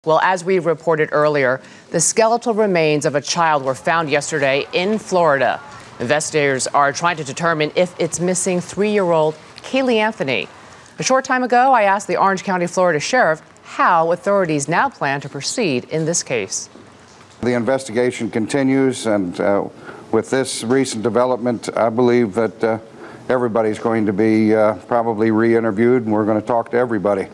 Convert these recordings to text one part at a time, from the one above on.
Well, as we reported earlier, the skeletal remains of a child were found yesterday in Florida. Investigators are trying to determine if it's missing 3-year-old Caylee Anthony. A short time ago, I asked the Orange County, Florida Sheriff how authorities now plan to proceed in this case. The investigation continues, and with this recent development, I believe that everybody's going to be probably re-interviewed, and we're going to talk to everybody.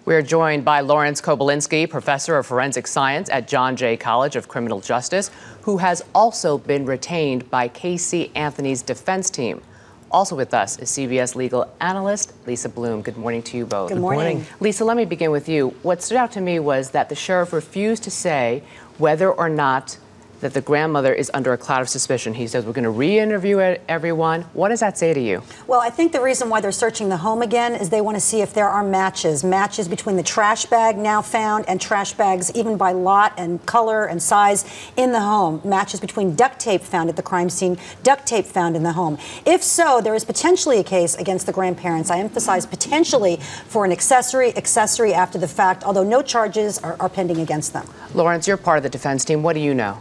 We're joined by Lawrence Kobylinski, professor of forensic science at John Jay College of Criminal Justice, who has also been retained by Caylee Anthony's defense team. Also with us is CBS legal analyst Lisa Bloom. Good morning to you both. Good morning. Lisa, let me begin with you. What stood out to me was that the sheriff refused to say whether or not that the grandmother is under a cloud of suspicion. He says, we're going to re-interview everyone. What does that say to you? Well, I think the reason why they're searching the home again is they want to see if there are matches between the trash bag now found and trash bags even by lot and color and size in the home, matches between duct tape found at the crime scene, duct tape found in the home. If so, there is potentially a case against the grandparents. I emphasize potentially for an accessory after the fact, although no charges are pending against them. Lawrence, you're part of the defense team. What do you know?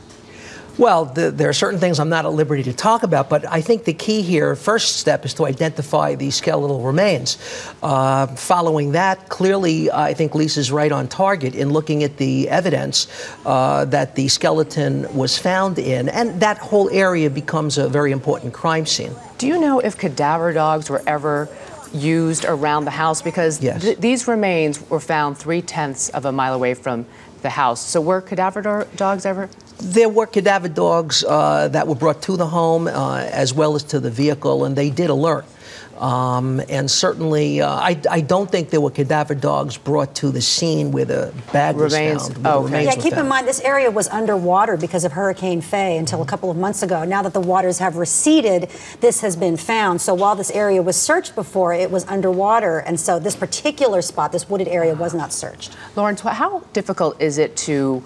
Well, there are certain things I'm not at liberty to talk about, but I think the key here, first step, is to identify the skeletal remains. Following that, clearly, I think Lisa's right on target in looking at the evidence that the skeleton was found in, and that whole area becomes a very important crime scene. Do you know if cadaver dogs were ever used around the house? Because yes. These remains were found 3/10 of a mile away from the house. So were cadaver dogs ever? There were cadaver dogs that were brought to the home as well as to the vehicle, and they did alert. And certainly, I don't think there were cadaver dogs brought to the scene where the bag was found. Okay. Yeah, keep in mind, this area was underwater because of Hurricane Faye until a couple of months ago. Now that the waters have receded, this has been found. So while this area was searched before, it was underwater. And so this particular spot, this wooded area, was not searched. Lawrence, how difficult is it to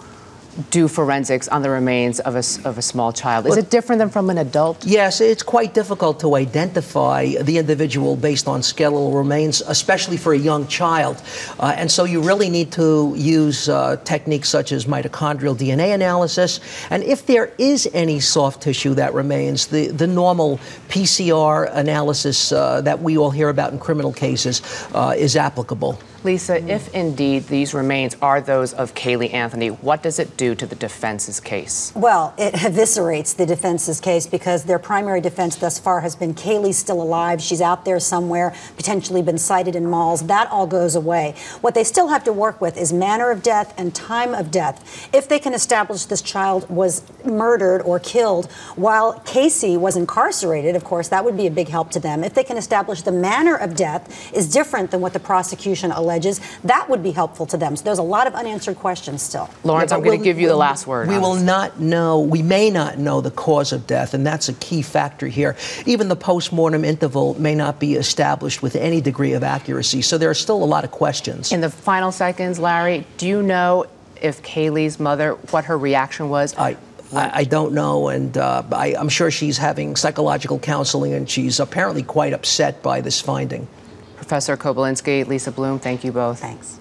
do forensics on the remains of a small child? Is it different than from an adult? Yes, it's quite difficult to identify the individual based on skeletal remains, especially for a young child. And so you really need to use techniques such as mitochondrial DNA analysis. And if there is any soft tissue that remains, the normal PCR analysis that we all hear about in criminal cases is applicable. Lisa, if indeed these remains are those of Caylee Anthony, what does it do to the defense's case? Well, it eviscerates the defense's case because their primary defense thus far has been Caylee's still alive. She's out there somewhere, potentially been sighted in malls. That all goes away. What they still have to work with is manner of death and time of death. If they can establish this child was murdered or killed while Casey was incarcerated, of course, that would be a big help to them. If they can establish the manner of death is different than what the prosecution alleges, that would be helpful to them. So there's a lot of unanswered questions still. Lawrence, I'm going to give you the last word. We will not know, we may not know the cause of death, and that's a key factor here. Even the post-mortem interval may not be established with any degree of accuracy, so there are still a lot of questions. In the final seconds, Larry, do you know if Caylee's mother, what her reaction was? I don't know, and I'm sure she's having psychological counseling, and she's apparently quite upset by this finding. Professor Kobylinski, Lisa Bloom, thank you both. Thanks.